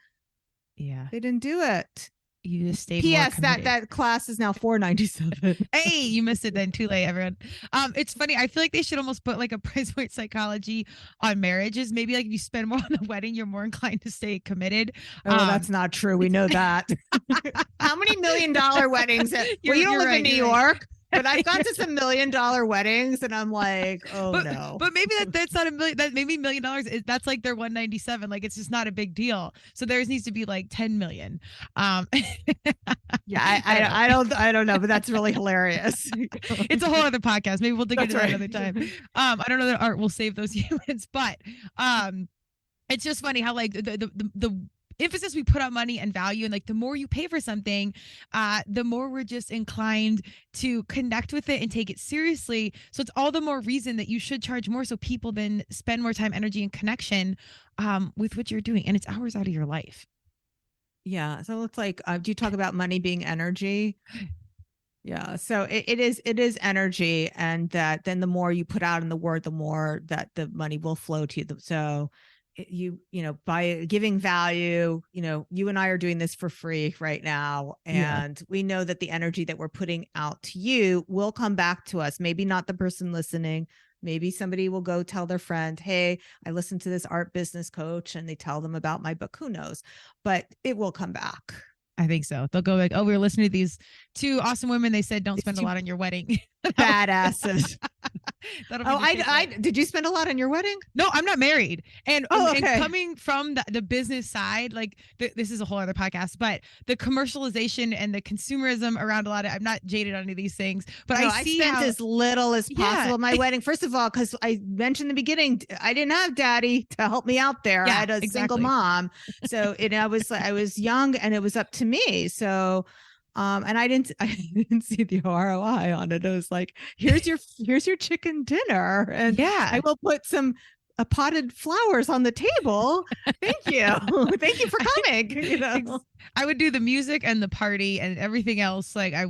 Yeah. They didn't do it. You just stayed. P.S. that class is now $497. Hey, you missed it then. Too late, everyone. It's funny. I feel like they should almost put like a price point psychology on marriages. Maybe like if you spend more on the wedding, you're more inclined to stay committed. That's not true. We know that. How many $1 million weddings? You don't live in New York. But I've gone to some $1 million weddings and I'm like, no. But maybe that's not $1 million. That maybe $1 million that's like their $197. Like it's just not a big deal. So theirs needs to be like 10 million. Yeah, I don't know, but that's really hilarious. It's a whole other podcast. Maybe we'll dig into that another time. I don't know that art will save those humans, but it's just funny how like the emphasis we put on money and value, and like the more you pay for something, the more we're just inclined to connect with it and take it seriously. So it's all the more reason that you should charge more, so people then spend more time, energy, and connection with what you're doing, and it's hours out of your life. Yeah. So it's like, do you talk about money being energy? Yeah. So it is energy, and that then the more you put out in the word, the more that the money will flow to you. So by giving value, you and I are doing this for free right now. And we know that the energy that we're putting out to you will come back to us. Maybe not the person listening. Maybe somebody will go tell their friend, hey, I listened to this art business coach, and they tell them about my book. Who knows? But it will come back. I think so. They'll go like, oh, we were listening to these two awesome women. They said, don't spend a lot on your wedding. Badasses. Did you spend a lot on your wedding? No, I'm not married. And, okay. And coming from the business side, like this is a whole other podcast, but the commercialization and the consumerism around a lot of, I'm not jaded on any of these things, but I spent as little as possible at my wedding. First of all, because I mentioned in the beginning, I didn't have daddy to help me out there. I had a single mom. So I was young and it was up to me. So and I didn't see the ROI on it. It was like, here's your chicken dinner. And I will put some a potted flowers on the table. Thank you. Thank you for coming. You know? I would do the music and the party and everything else. Like I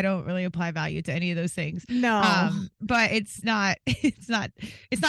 don't really apply value to any of those things. No. But it's not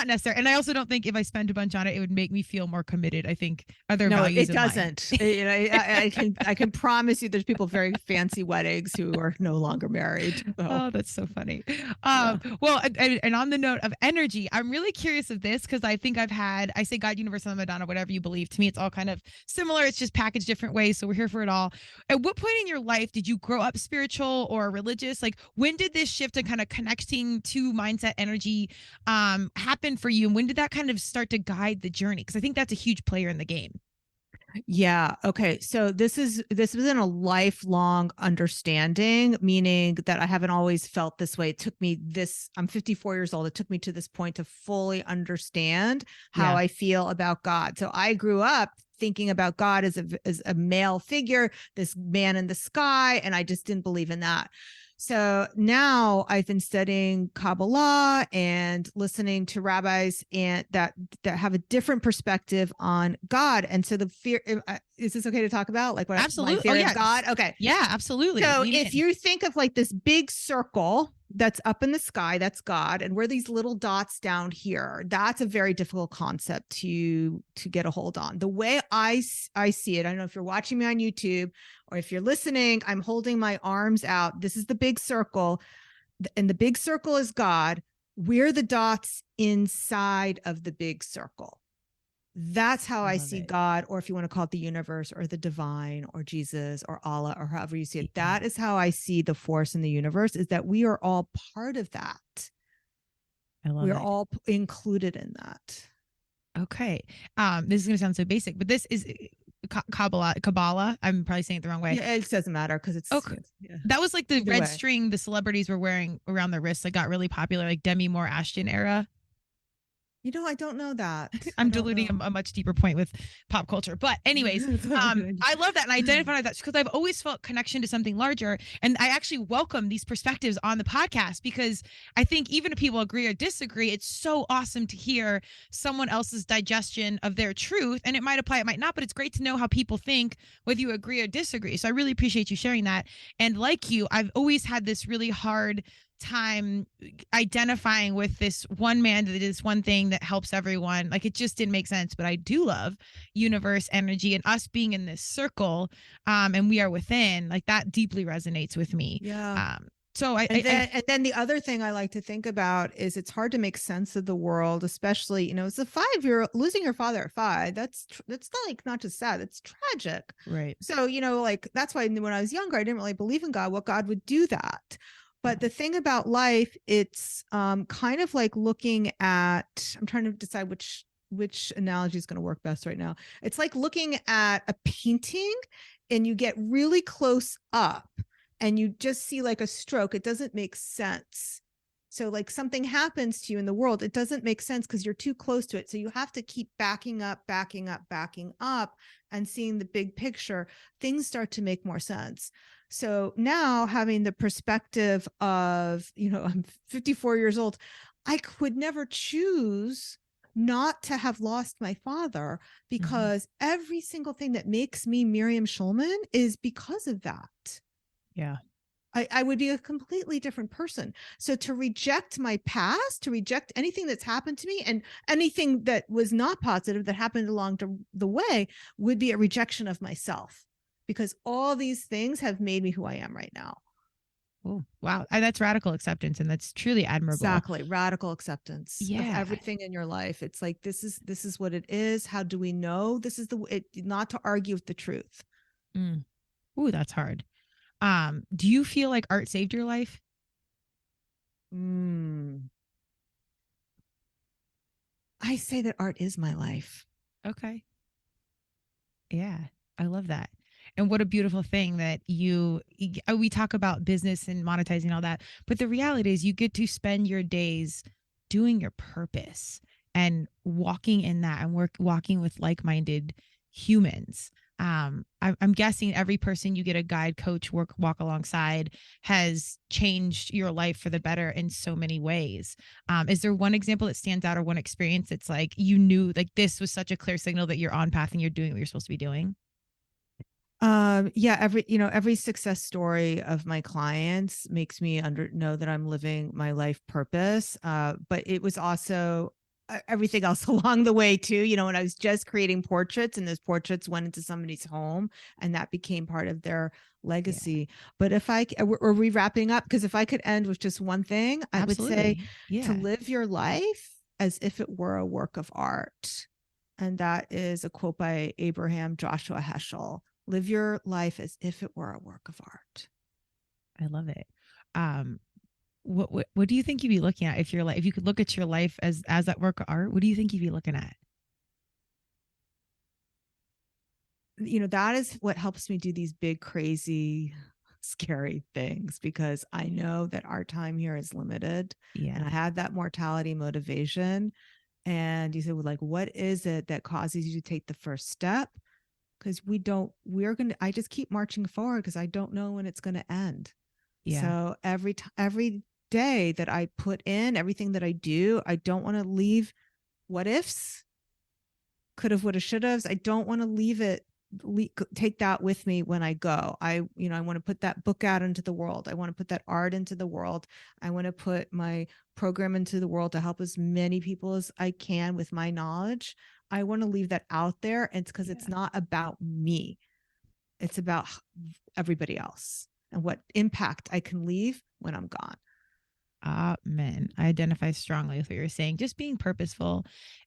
necessary. And I also don't think if I spent a bunch on it, it would make me feel more committed. I think other No, values. it doesn't. You know, I can promise you there's people very fancy weddings who are no longer married. So. Oh, that's so funny. Well, and on the note of energy, I'm really curious of this because I think I say God, universe, and Madonna, whatever you believe. To me, it's all kind of similar. It's just packaged different ways. So we're here for it all. At what point in your life did you grow up spiritual or religious? Like when did this shift to kind of connecting to mindset energy happen for you? And when did that kind of start to guide the journey? Because I think that's a huge player in the game. Yeah. Okay. So this has been a lifelong understanding, meaning that I haven't always felt this way. It took me I'm 54 years old. It took me to this point to fully understand how I feel about God. So I grew up thinking about God as a male figure, this man in the sky, and I just didn't believe in that. So now I've been studying Kabbalah and listening to rabbis and that have a different perspective on God. And so the fear, is this okay to talk about? Like what absolutely. My fear of God? Okay. Yeah, absolutely. So if you think of like this big circle that's up in the sky, that's God, and we're these little dots down here, that's a very difficult concept to get a hold on. The way I see it, I don't know if you're watching me on YouTube or if you're listening, I'm holding my arms out. This is the big circle, and the big circle is God. We're the dots inside of the big circle. That's how I see God, or if you want to call it the universe or the divine or Jesus or Allah or however you see it. That is how I see the force in the universe, is that we are all part of that. We are all included in that. Okay. This is going to sound so basic, but this is Kabbalah. I'm probably saying it the wrong way. Yeah, it doesn't matter because it's okay. Yeah. That was like the red string the celebrities were wearing around their wrists that got really popular, like Demi Moore, Ashton era. You know, I don't know that. I'm diluting a much deeper point with pop culture. But anyways, I love that. And I identify that because I've always felt connection to something larger. And I actually welcome these perspectives on the podcast because I think even if people agree or disagree, it's so awesome to hear someone else's digestion of their truth. And it might apply, it might not, but it's great to know how people think, whether you agree or disagree. So I really appreciate you sharing that. And like you, I've always had this really hard time identifying with this one man that is one thing that helps everyone. Like it just didn't make sense, but I do love universe energy and us being in this circle and we are within, like that deeply resonates with me. Yeah. So and then the other thing I like to think about is it's hard to make sense of the world, especially, you know, it's a 5-year losing your father at 5. That's not just sad, it's tragic. Right. So, you know, like that's why when I was younger, I didn't really believe in God, what God would do that. But the thing about life, it's kind of like looking at, I'm trying to decide which analogy is going to work best right now. It's like looking at a painting and you get really close up and you just see like a stroke. It doesn't make sense. So like something happens to you in the world, it doesn't make sense because you're too close to it. So you have to keep backing up, and seeing the big picture. Things start to make more sense. So now having the perspective of, you know, I'm 54 years old, I could never choose not to have lost my father because every single thing that makes me Miriam Schulman is because of that. Yeah. I would be a completely different person. So to reject my past, to reject anything that's happened to me and anything that was not positive that happened along the way would be a rejection of myself. Because all these things have made me who I am right now. Oh, wow. That's radical acceptance. And that's truly admirable. Exactly. Radical acceptance of everything in your life. It's like, this is what it is. How do we know? This is not to argue with the truth. Ooh, that's hard. Do you feel like art saved your life? I say that art is my life. Okay. Yeah. I love that. And what a beautiful thing that we talk about business and monetizing all that, but the reality is you get to spend your days doing your purpose and walking in that and walking with like-minded humans. I'm guessing every person you get a guide, coach, walk alongside has changed your life for the better in so many ways. Is there one example that stands out or one experience that's like you knew like this was such a clear signal that you're on path and you're doing what you're supposed to be doing? Yeah, every success story of my clients makes me know that I'm living my life purpose. But it was also everything else along the way too. When I was just creating portraits and those portraits went into somebody's home and that became part of their legacy. Yeah. But if are we wrapping up? Because if I could end with just one thing, I Absolutely. would say to live your life as if it were a work of art. And that is a quote by Abraham Joshua Heschel. Live your life as if it were a work of art. I love it. What do you think you'd be looking at if you could look at your life as that work of art? What do you think you'd be looking at? That is what helps me do these big, crazy, scary things, because I know that our time here is limited. Yeah. And I had that mortality motivation. And you said, well, like, what is it that causes you to take the first step? Because I just keep marching forward because I don't know when it's going to end. Yeah. So every day that I put in, everything that I do, I don't want to leave what ifs, could have, would have, should have. I don't want to take that with me when I go. I want to put that book out into the world. I want to put that art into the world. I want to put my program into the world to help as many people as I can with my knowledge. I want to leave that out there. And it's because it's not about me. It's about everybody else and what impact I can leave when I'm gone. Amen. I identify strongly with what you're saying. Just being purposeful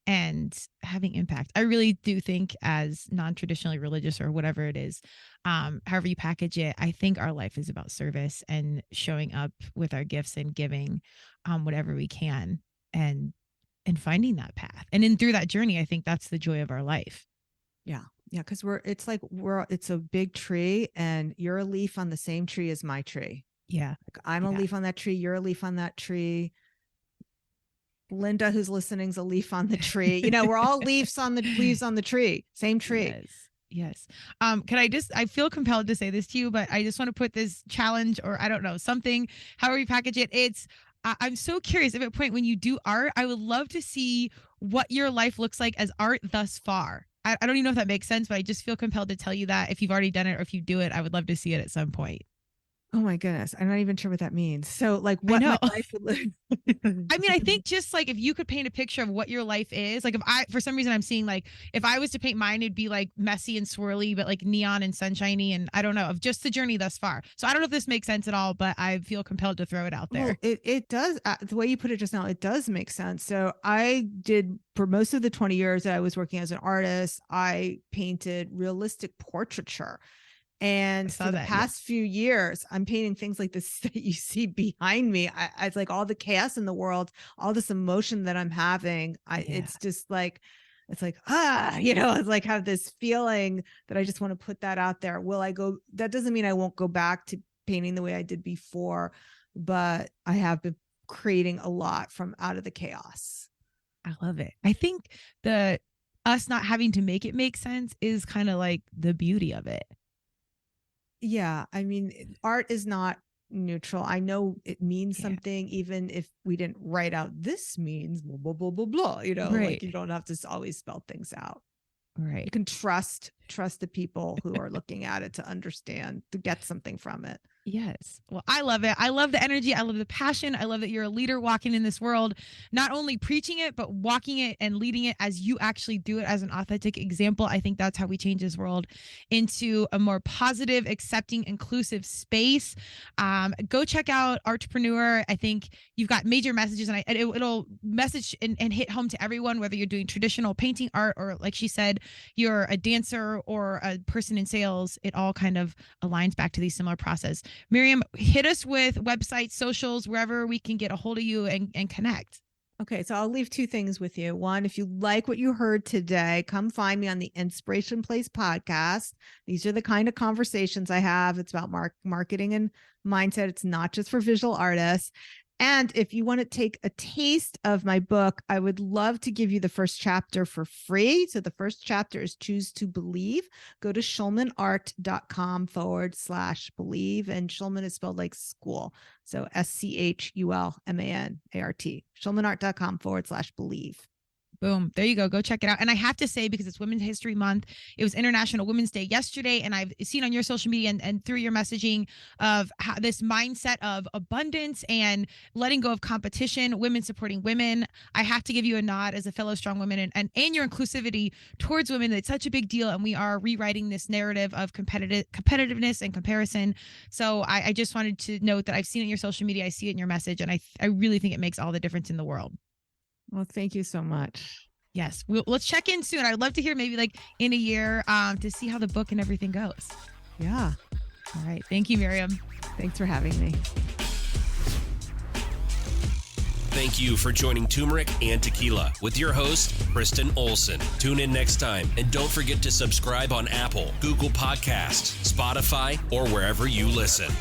and having impact. I really do think as non-traditionally religious or whatever it is, however you package it, I think our life is about service and showing up with our gifts and giving whatever we can and finding that path. And then through that journey, I think that's the joy of our life. Yeah. Yeah. Cause it's a big tree and you're a leaf on the same tree as my tree. Yeah. Like I'm a leaf on that tree. You're a leaf on that tree. Linda, who's listening, is a leaf on the tree. We're all leaves on the tree. Same tree. Yes. I feel compelled to say this to you, but I just want to put this challenge or I don't know, something, however you package it. I'm so curious if at a point when you do art, I would love to see what your life looks like as art thus far. I don't even know if that makes sense, but I just feel compelled to tell you that if you've already done it or if you do it, I would love to see it at some point. Oh my goodness. I'm not even sure what that means. So like what my life would look. I mean, I think just like if you could paint a picture of what your life is, like for some reason I'm seeing like if I was to paint mine, it'd be like messy and swirly, but like neon and sunshiny. And I don't know, of just the journey thus far. So I don't know if this makes sense at all, but I feel compelled to throw it out there. Well, it does. The way you put it just now, it does make sense. So I did for most of the 20 years that I was working as an artist, I painted realistic portraiture. And for the past few years, I'm painting things like this that you see behind me. It's like all the chaos in the world, all this emotion that I'm having. It's just like, it's like, it's like have this feeling that I just want to put that out there. Will I go? That doesn't mean I won't go back to painting the way I did before, but I have been creating a lot from out of the chaos. I love it. I think us not having to make it make sense is kind of like the beauty of it. Yeah. I mean, art is not neutral. I know it means something, even if we didn't write out, this means blah, blah, blah, blah, blah, like you don't have to always spell things out. Right. You can trust the people who are looking at it to understand, to get something from it. Yes. Well, I love it. I love the energy. I love the passion. I love that you're a leader walking in this world, not only preaching it, but walking it and leading it as you actually do it as an authentic example. I think that's how we change this world into a more positive, accepting, inclusive space. Go check out Entrepreneur. I think you've got major messages and it'll message and hit home to everyone, whether you're doing traditional painting art or like she said, you're a dancer or a person in sales. It all kind of aligns back to these similar processes. Miriam, hit us with websites, socials, wherever we can get a hold of you and connect. Okay, so I'll leave two things with you. One, if you like what you heard today, come find me on the Inspiration Place podcast. These are the kind of conversations I have. It's about marketing and mindset. It's not just for visual artists. And if you want to take a taste of my book, I would love to give you the first chapter for free. So the first chapter is Choose to Believe. Go to schulmanart.com/believe. And Schulman is spelled like school. So SCHULMANART. schulmanart.com/believe. Boom. There you go. Go check it out. And I have to say, because it's Women's History Month, it was International Women's Day yesterday. And I've seen on your social media and through your messaging of how this mindset of abundance and letting go of competition, women supporting women. I have to give you a nod as a fellow strong woman and your inclusivity towards women. It's such a big deal. And we are rewriting this narrative of competitiveness and comparison. So I just wanted to note that I've seen it in your social media. I see it in your message. And I really think it makes all the difference in the world. Well, thank you so much. Yes. Let's check in soon. I'd love to hear maybe like in a year to see how the book and everything goes. Yeah. All right. Thank you, Miriam. Thanks for having me. Thank you for joining Turmeric and Tequila with your host, Kristen Olson. Tune in next time, and don't forget to subscribe on Apple, Google Podcasts, Spotify, or wherever you listen.